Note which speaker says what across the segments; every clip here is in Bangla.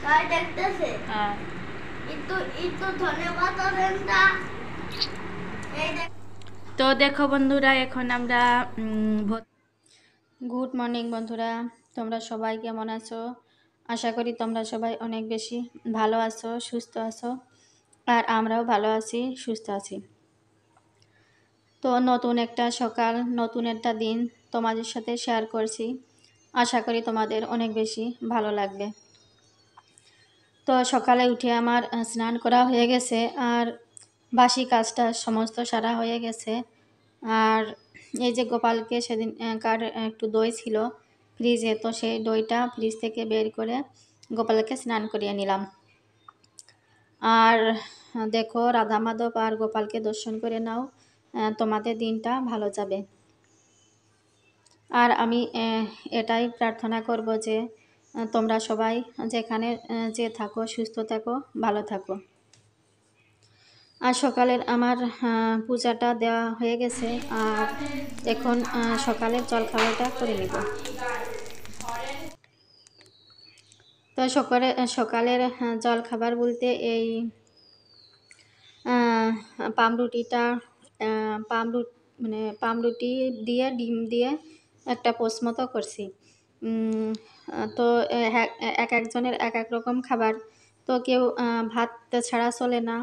Speaker 1: হ্যাঁ তো দেখো বন্ধুরা, এখন আমরা গুড মর্নিং বন্ধুরা, তোমরা সবাই কেমন আছো? আশা করি তোমরা সবাই অনেক বেশি ভালো আছো, সুস্থ আছো, আর আমরাও ভালো আছি, সুস্থ আছি। তো নতুন একটা সকাল, নতুন একটা দিন তোমাদের সাথে শেয়ার করছি। আশা করি তোমাদের অনেক বেশি ভালো লাগবে। তো সকালে উঠে আমার স্নান করা হয়ে গেছে, আর বাসি কাজটা সমস্ত সারা হয়ে গেছে। আর এই যে গোপালকে সেদিন কার একটু দই ছিল ফ্রিজে, তো সেই দইটা ফ্রিজ থেকে বের করে গোপালকে স্নান করিয়ে নিলাম। আর দেখো, রাধা মাধব আর গোপালকে দর্শন করে নাও, তোমাদের দিনটা ভালো যাবে। আর আমি এটাই প্রার্থনা করব যে তোমরা সবাই যেখানে যে থাকো সুস্থ থাকো, ভালো থাকো। আর সকালের আমার পূজাটা দেওয়া হয়ে গেছে, আর এখন সকালের জলখাবারটা করে নিব। তো সকালের জলখাবার বলতে এই পামরুটিটা, পামরুটি দিয়ে ডিম দিয়ে একটা পোস্ট মতো করছি। তো এক একজনের এক এক রকম খাবার, তো কেউ ভাত ছাড়া চলে না,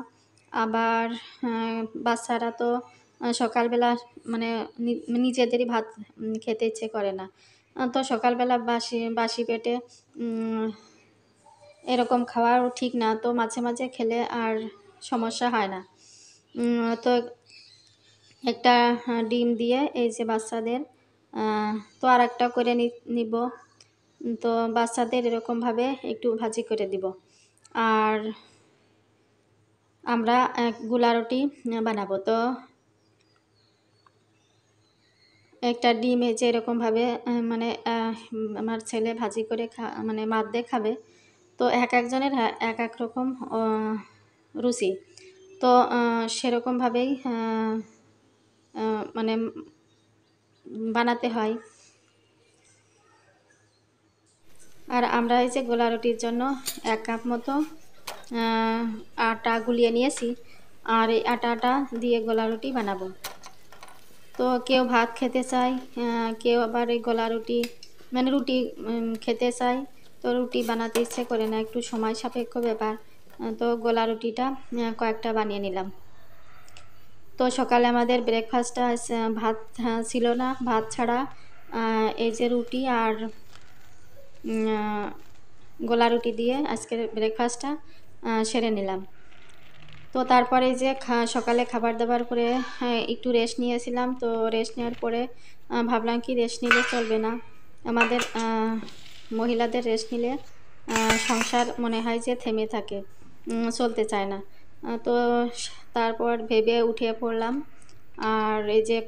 Speaker 1: আবার বাচ্চারা তো সকালবেলা মানে নিজেদেরই ভাত খেতে ইচ্ছে করে না। তো সকালবেলা বাসি পেটে এরকম খাওয়াও ঠিক না, তো মাঝে মাঝে খেলে আর সমস্যা হয় না। তো একটা ডিম দিয়ে এই যে বাচ্চাদের, তো আর একটা করে নিব। তো বাচ্চাদের এরকমভাবে একটু ভাজি করে দিব। আর আমরা গোলা রুটি বানাবো। তো একটা ডিম এই যে এরকমভাবে মানে আমার ছেলে ভাজি করে মানে মাছ দিয়ে খাবে। তো এক একজনের এক এক রকম রুচি, তো সেরকমভাবেই মানে বানাতে হয়। আর আমরা এই যে গোলা রুটির জন্য 1 কাপ মতো আটা গুলিয়ে নিয়েছি, আর এই আটাটা দিয়ে গোলা রুটি বানাবো। তো কেউ ভাত খেতে চায়, কেউ আবার এই গোলা রুটি মানে রুটি খেতে চায়, তো রুটি বানাতে ইচ্ছে করে না, একটু সময় সাপেক্ষ ব্যাপার। তো গোলা রুটিটা কয়েকটা বানিয়ে নিলাম। তো সকালে আমাদের ব্রেকফাস্টটা ভাত ছিল না, ভাত ছাড়া এই যে রুটি আর গোলা রুটি দিয়ে আজকের ব্রেকফাস্টটা সেরে নিলাম। তো তারপরে যে সকালে খাবার দাবার করে একটু রেস্ট নিয়েছিলাম। তো রেস্ট নেওয়ার পরে ভাবলাম কি রেস্ট নিলে চলবে না, আমাদের মহিলাদের রেস্ট নিলে সংসার মনে হয় যে থেমে থাকে, চলতে চায় না। তো তারপর ভেবে উঠে পড়লাম, আর এই যে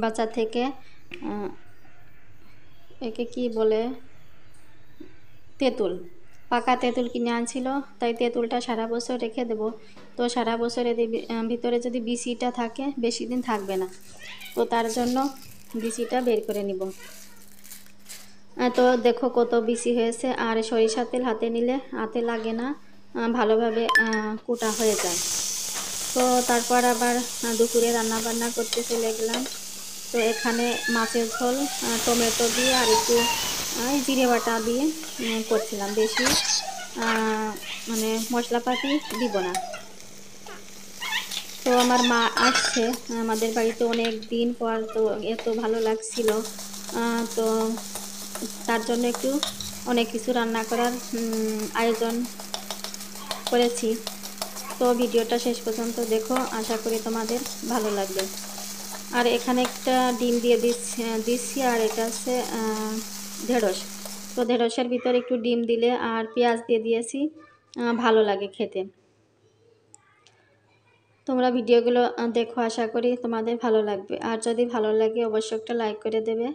Speaker 1: বাচ্চা থেকে একে কি বলে, তেঁতুল, পাকা তেঁতুল কিনে আনছিল, তাই তেঁতুলটা সারা বছর রেখে দেব। তো সারা বছরের ভিতরে যদি বিচিটা থাকে বেশি দিন থাকবে না, তো তার জন্য বিচিটা বের করে নিব। তো দেখো কত বিচি হয়েছে, আর সরিষার তেল হাতে নিলে হাতে লাগে না, ভালোভাবে কুটা হয়ে যায়। তো তারপর আবার দুপুরে রান্না বান্না করতে চলে গেলাম। তো এখানে মাছের ঝোল টমেটো দিয়ে আর একটু জিরে বাটা দিয়ে করছিলাম, বেশি মানে মশলাপাতি দিব না। তো আমার মা আসছে আমাদের বাড়িতে অনেক দিন পর, তো এত ভালো লাগছিল। তো তার জন্য একটু অনেক কিছু রান্না করার আয়োজন করেছি। তো ভিডিওটা শেষ পর্যন্ত দেখো, আশা করি তোমাদের ভালো লাগবে। আর এখানে একটা ডিম দিয়ে দিচ্ছি, আর এটা হচ্ছে ঢেঁড়স। তো ঢেঁড়সের ভিতরে একটু ডিম দিলে আর পেঁয়াজ দিয়ে দিয়েছি, ভালো লাগে খেতে। তোমরা ভিডিওগুলো দেখো, আশা করি তোমাদের ভালো লাগবে। আর যদি ভালো লাগে অবশ্যই একটা লাইক করে দেবে,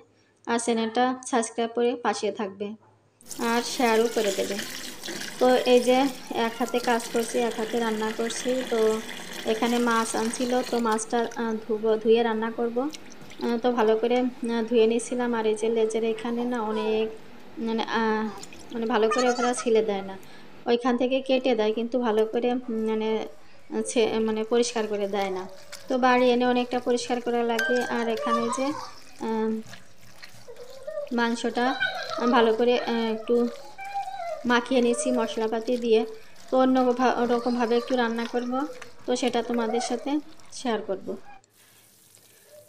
Speaker 1: আর চ্যানেলটা সাবস্ক্রাইব করে পাশে থাকবে, আর শেয়ারও করে দেবে। তো এই যে এক হাতে কাজ করছি, এক হাতে রান্না করছি। তো এখানে মাছ আনছিল, তো মাছটা ধুয়ে রান্না করব। তো ভালো করে ধুয়ে নিয়েছিলাম। আর এই যে লেজের এখানে না অনেক মানে মানে ভালো করে ওরা ছিলে দেয় না, ওইখান থেকে কেটে দেয় কিন্তু ভালো করে মানে মানে পরিষ্কার করে দেয় না। তো বাড়ি এনে অনেকটা পরিষ্কার করা লাগে। আর এখানে যে মাংসটা ভালো করে একটু মাখিয়ে নিচ্ছি মশলাপাতি দিয়ে। তো অন্য রকমভাবে একটু রান্না করব, তো সেটা তোমাদের সাথে শেয়ার করব।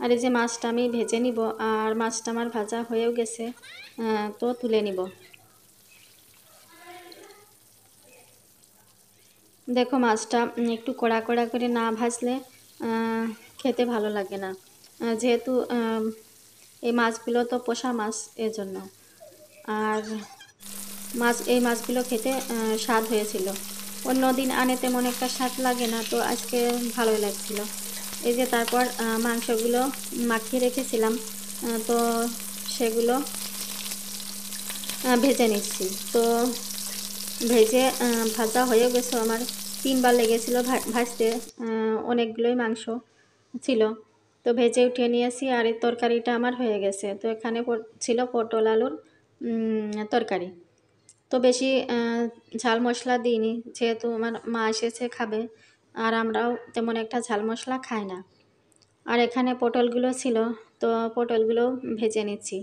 Speaker 1: আর এই যে মাছটা আমি ভেজে নিব, আর মাছটা আমার ভাজা হয়েও গেছে, তো তুলে নিব। দেখো মাছটা একটু কড়া কড়া করে না ভাজলে খেতে ভালো লাগে না, যেহেতু এই মাছগুলো তো পোষা মাছ, এজন্য। আর এই মাছগুলো খেতে স্বাদ হয়েছিল। অন্য দিন আনে তেমন একটা স্বাদ লাগে না, তো আজকে ভালোই লাগছিল। এই যে তারপর মাংসগুলো মাখিয়ে রেখেছিলাম, তো সেগুলো ভেজে নিচ্ছি। তো ভেজে ভাজা হয়ে গেছে আমার, 3বার লেগেছিল ভাজতে, অনেকগুলোই মাংস ছিল। তো ভেজে উঠিয়ে নিয়েছি, আর এই তরকারিটা আমার হয়ে গেছে। তো এখানে ছিল পটল আলুর তরকারি। তো বেশি ঝাল মশলা দিইনি, যেহেতু আমার মা এসেছে খাবে, আর আমরাও তেমন একটা ঝাল মশলা খাই না। আর এখানে পটলগুলো ছিল, তো পটলগুলো ভেজে নিচ্ছি।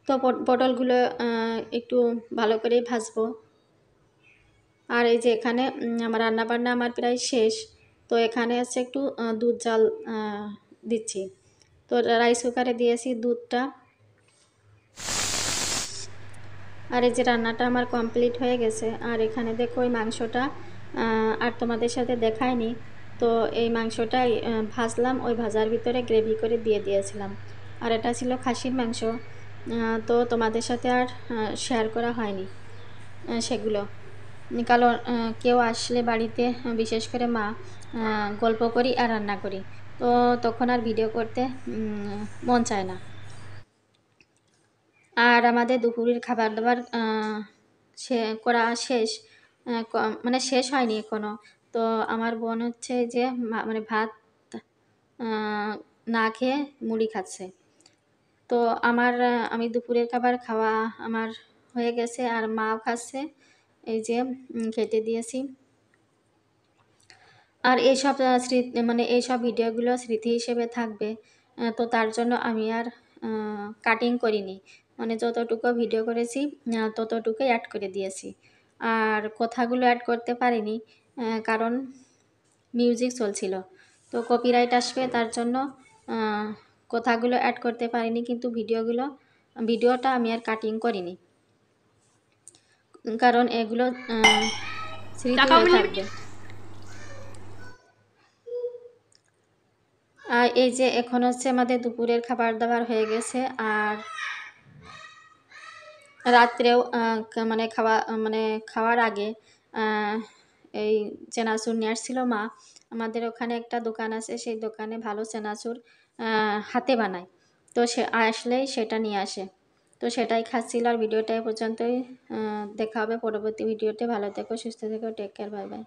Speaker 1: তো পটলগুলো একটু ভালো করেই ভাজবো। আর এই যে এখানে আমার রান্নাবান্না আমার প্রায় শেষ। তো এখানে হচ্ছে একটু দুধ জাল দিচ্ছি। তো রাইস কুকারে দিয়েছি দুধটা। আর এই যে রান্নাটা আমার কমপ্লিট হয়ে গেছে। আর এখানে দেখো ওই মাংসটা আর তোমাদের সাথে দেখায়নি, তো এই মাংসটাই ভাজলাম, ওই ভাজার ভিতরে গ্রেভি করে দিয়ে দিয়েছিলাম। আর এটা ছিল খাসির মাংস, তো তোমাদের সাথে আর শেয়ার করা হয়নি সেগুলো। কারণ কেউ আসলে বাড়িতে, বিশেষ করে মা, গল্প করি আর রান্না করি, তো তখন আর ভিডিও করতে মন চায় না। আর আমাদের দুপুরের খাবার দাবার করা শেষ, মানে শেষ হয়নি এখনও। তো আমার বোন হচ্ছে যে মানে ভাত না খেয়ে মুড়ি খাচ্ছে। তো আমি দুপুরের খাবার খাওয়া আমার হয়ে গেছে, আর মাও খাচ্ছে। এই যে খেতে দিয়েছি। আর এইসব স্মৃতি, মানে এইসব ভিডিওগুলো স্মৃতি হিসেবে থাকবে, তো তার জন্য আমি আর কাটিং করিনি, মানে যতটুকু ভিডিও করেছি ততটুকুই অ্যাড করে দিয়েছি। আর কথাগুলো অ্যাড করতে পারিনি, কারণ মিউজিক চলছিল, তো কপিরাইট আসবে, তার জন্য কথাগুলো অ্যাড করতে পারিনি। কিন্তু ভিডিওটা আমি আর কাটিং করিনি, কারণ এগুলো স্মৃতি হয়ে থাকবে। আর এই যে এখন হচ্ছে আমাদের দুপুরের খাবার দাবার হয়ে গেছে। আর রাত্রেও মানে খাওয়ার আগে এই চেনাচুর নিয়ে আসছিল মা। আমাদের ওখানে একটা দোকান আছে, সেই দোকানে ভালো চেনাচুর হাতে বানায়, তো সে আসলেই সেটা নিয়ে আসে, তো সেটাই খাচ্ছিল। আর ভিডিওটা এ পর্যন্তই, দেখা হবে পরবর্তী ভিডিওতে। ভালো থেকো, সুস্থ থেকো, টেক কেয়ার, বাই বাই।